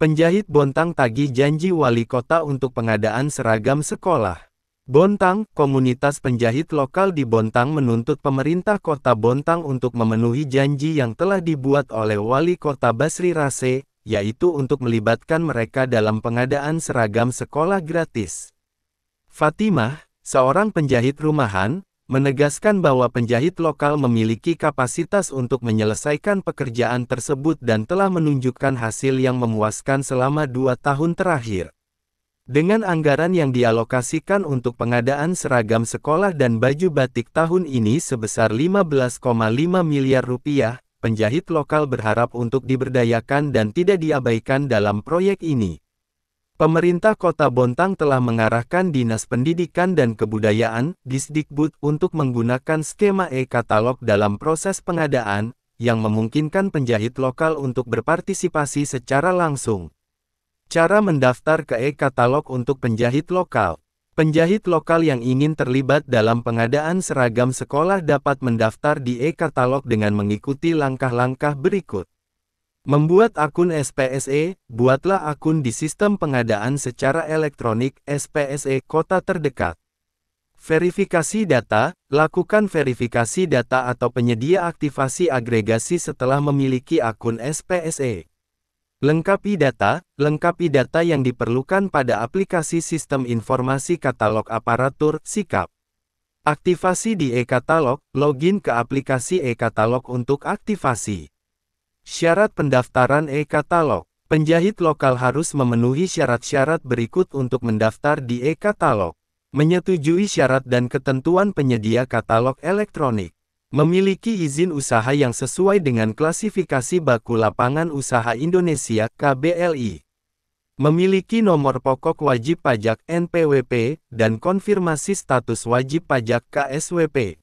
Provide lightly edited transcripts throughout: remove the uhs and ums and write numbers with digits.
Penjahit Bontang tagih janji wali kota untuk pengadaan seragam sekolah. Bontang, komunitas penjahit lokal di Bontang menuntut pemerintah kota Bontang untuk memenuhi janji yang telah dibuat oleh wali kota Basri Rase, yaitu untuk melibatkan mereka dalam pengadaan seragam sekolah gratis. Fatimah, seorang penjahit rumahan, menegaskan bahwa penjahit lokal memiliki kapasitas untuk menyelesaikan pekerjaan tersebut dan telah menunjukkan hasil yang memuaskan selama 2 tahun terakhir. Dengan anggaran yang dialokasikan untuk pengadaan seragam sekolah dan baju batik tahun ini sebesar 15,5 miliar rupiah, penjahit lokal berharap untuk diberdayakan dan tidak diabaikan dalam proyek ini. Pemerintah Kota Bontang telah mengarahkan Dinas Pendidikan dan Kebudayaan, Disdikbud, untuk menggunakan skema e-katalog dalam proses pengadaan, yang memungkinkan penjahit lokal untuk berpartisipasi secara langsung. Cara mendaftar ke e-katalog untuk penjahit lokal. Penjahit lokal yang ingin terlibat dalam pengadaan seragam sekolah dapat mendaftar di e-katalog dengan mengikuti langkah-langkah berikut. Membuat akun SPSE, buatlah akun di sistem pengadaan secara elektronik SPSE kota terdekat. Verifikasi data, lakukan verifikasi data atau penyedia aktivasi agregasi setelah memiliki akun SPSE. Lengkapi data yang diperlukan pada aplikasi Sistem Informasi Katalog Aparatur (SIKAP). Aktivasi di e-katalog, login ke aplikasi e-katalog untuk aktivasi. Syarat pendaftaran e-katalog. Penjahit lokal harus memenuhi syarat-syarat berikut untuk mendaftar di e-katalog. Menyetujui syarat dan ketentuan penyedia katalog elektronik. Memiliki izin usaha yang sesuai dengan klasifikasi Baku Lapangan Usaha Indonesia (KBLI). Memiliki nomor pokok wajib pajak NPWP dan konfirmasi status wajib pajak KSWP.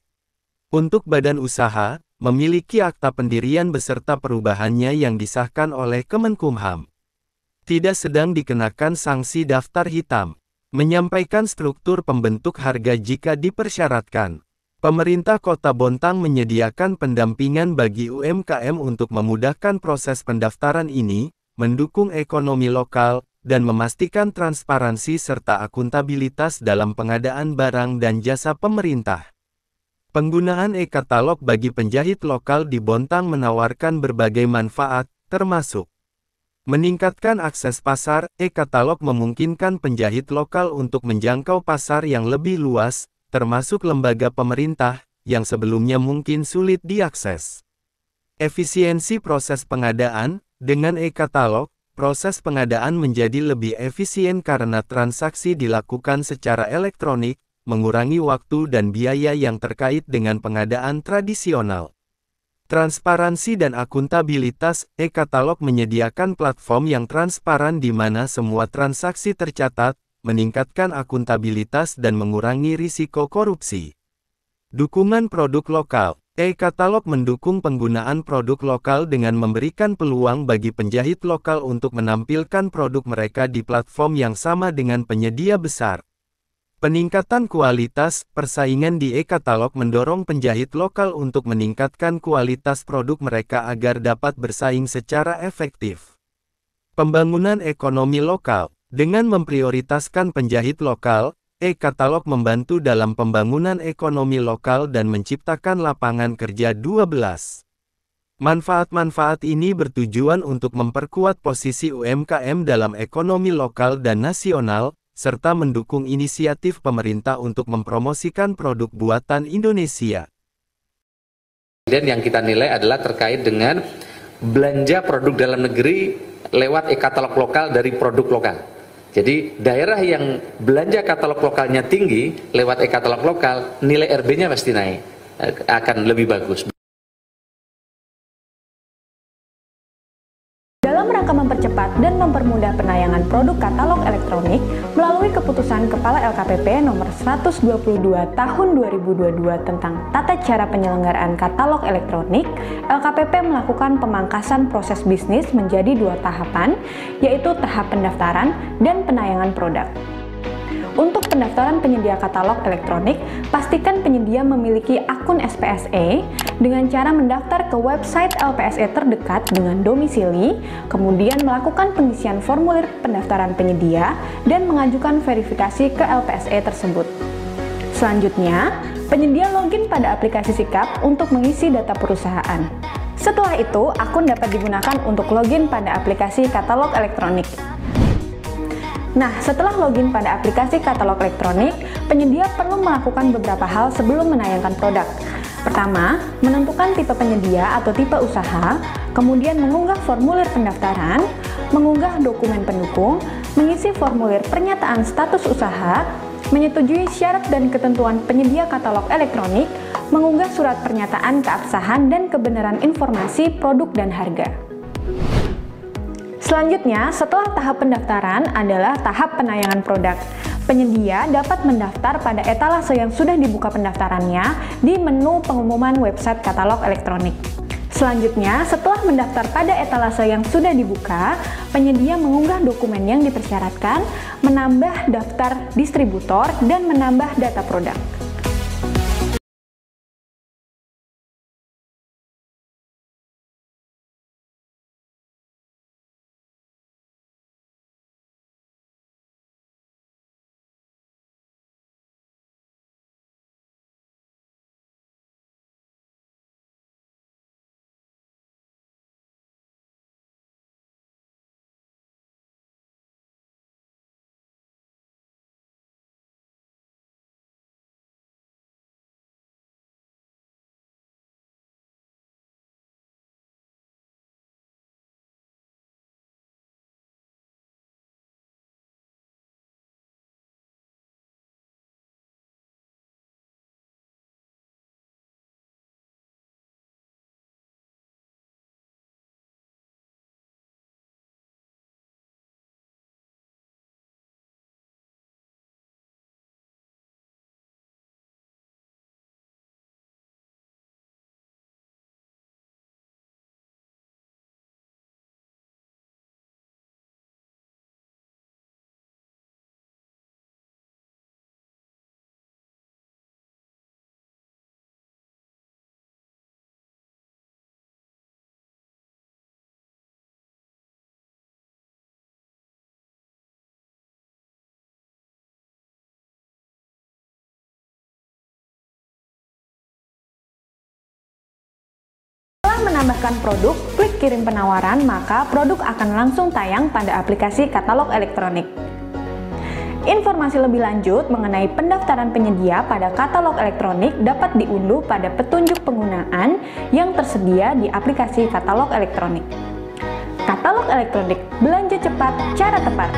Untuk badan usaha, memiliki akta pendirian beserta perubahannya yang disahkan oleh Kemenkumham. Tidak sedang dikenakan sanksi daftar hitam. Menyampaikan struktur pembentuk harga jika dipersyaratkan. Pemerintah Kota Bontang menyediakan pendampingan bagi UMKM untuk memudahkan proses pendaftaran ini, mendukung ekonomi lokal, dan memastikan transparansi serta akuntabilitas dalam pengadaan barang dan jasa pemerintah. Penggunaan e-katalog bagi penjahit lokal di Bontang menawarkan berbagai manfaat, termasuk meningkatkan akses pasar. E-katalog memungkinkan penjahit lokal untuk menjangkau pasar yang lebih luas, termasuk lembaga pemerintah, yang sebelumnya mungkin sulit diakses. Efisiensi proses pengadaan. Dengan e-katalog, proses pengadaan menjadi lebih efisien karena transaksi dilakukan secara elektronik, mengurangi waktu dan biaya yang terkait dengan pengadaan tradisional. Transparansi dan akuntabilitas. E-katalog menyediakan platform yang transparan di mana semua transaksi tercatat, meningkatkan akuntabilitas dan mengurangi risiko korupsi. Dukungan produk lokal. E-katalog mendukung penggunaan produk lokal dengan memberikan peluang bagi penjahit lokal untuk menampilkan produk mereka di platform yang sama dengan penyedia besar. Peningkatan kualitas. Persaingan di e-katalog mendorong penjahit lokal untuk meningkatkan kualitas produk mereka agar dapat bersaing secara efektif. Pembangunan ekonomi lokal. Dengan memprioritaskan penjahit lokal, e-katalog membantu dalam pembangunan ekonomi lokal dan menciptakan lapangan kerja 12. Manfaat-manfaat ini bertujuan untuk memperkuat posisi UMKM dalam ekonomi lokal dan nasional, serta mendukung inisiatif pemerintah untuk mempromosikan produk buatan Indonesia. Dan yang kita nilai adalah terkait dengan belanja produk dalam negeri lewat e-katalog lokal dari produk lokal. Jadi daerah yang belanja katalog lokalnya tinggi lewat e-katalog lokal, nilai RB-nya pasti naik, akan lebih bagus. Dalam rangka mempercepat dan mempermudah penayangan produk katalog elektronik, melalui keputusan Kepala LKPP nomor 122 tahun 2022 tentang tata cara penyelenggaraan katalog elektronik, LKPP melakukan pemangkasan proses bisnis menjadi 2 tahapan, yaitu tahap pendaftaran dan penayangan produk. Untuk pendaftaran penyedia katalog elektronik, pastikan penyedia memiliki akun SPSE dengan cara mendaftar ke website LPSE terdekat dengan domisili, kemudian melakukan pengisian formulir pendaftaran penyedia, dan mengajukan verifikasi ke LPSE tersebut. Selanjutnya, penyedia login pada aplikasi Sikap untuk mengisi data perusahaan. Setelah itu, akun dapat digunakan untuk login pada aplikasi katalog elektronik. Nah, setelah login pada aplikasi katalog elektronik, penyedia perlu melakukan beberapa hal sebelum menayangkan produk. Pertama, menentukan tipe penyedia atau tipe usaha, kemudian mengunggah formulir pendaftaran, mengunggah dokumen pendukung, mengisi formulir pernyataan status usaha, menyetujui syarat dan ketentuan penyedia katalog elektronik, mengunggah surat pernyataan keabsahan dan kebenaran informasi produk dan harga. Selanjutnya, setelah tahap pendaftaran adalah tahap penayangan produk. Penyedia dapat mendaftar pada etalase yang sudah dibuka pendaftarannya di menu pengumuman website katalog elektronik. Selanjutnya, setelah mendaftar pada etalase yang sudah dibuka, penyedia mengunggah dokumen yang dipersyaratkan, menambah daftar distributor, dan menambah data produk. Menambahkan produk, klik kirim penawaran, maka produk akan langsung tayang pada aplikasi katalog elektronik. Informasi lebih lanjut mengenai pendaftaran penyedia pada katalog elektronik dapat diunduh pada petunjuk penggunaan yang tersedia di aplikasi katalog elektronik. Katalog elektronik, belanja cepat, cara tepat.